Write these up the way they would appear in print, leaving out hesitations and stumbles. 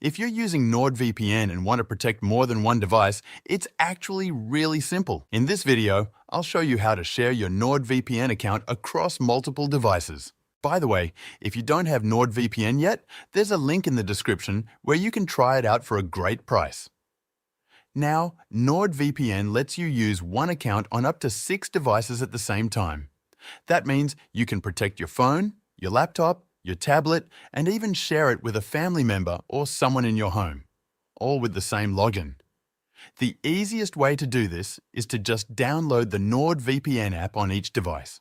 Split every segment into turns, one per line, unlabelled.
If you're using NordVPN and want to protect more than one device, it's actually really simple. In this video, I'll show you how to share your NordVPN account across multiple devices. By the way, if you don't have NordVPN yet, there's a link in the description where you can try it out for a great price. Now, NordVPN lets you use one account on up to 6 devices at the same time. That means you can protect your phone, your laptop, your tablet, and even share it with a family member or someone in your home, all with the same login. The easiest way to do this is to just download the NordVPN app on each device.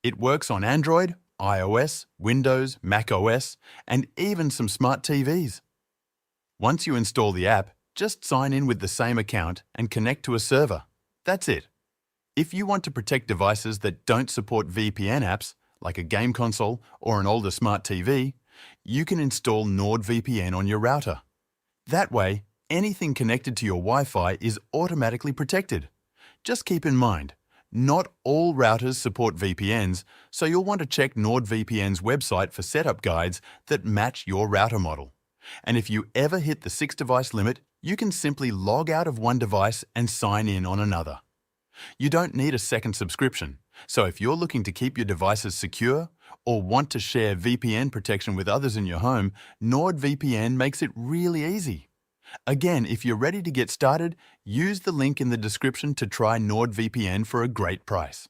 It works on Android, iOS, Windows, macOS, and even some smart TVs. Once you install the app, just sign in with the same account and connect to a server. That's it. If you want to protect devices that don't support VPN apps, like a game console or an older smart TV, you can install NordVPN on your router. That way, anything connected to your Wi-Fi is automatically protected. Just keep in mind, not all routers support VPNs, so you'll want to check NordVPN's website for setup guides that match your router model. And if you ever hit the 6-device limit, you can simply log out of one device and sign in on another. You don't need a second subscription, so if you're looking to keep your devices secure or want to share VPN protection with others in your home, NordVPN makes it really easy. Again, if you're ready to get started, use the link in the description to try NordVPN for a great price.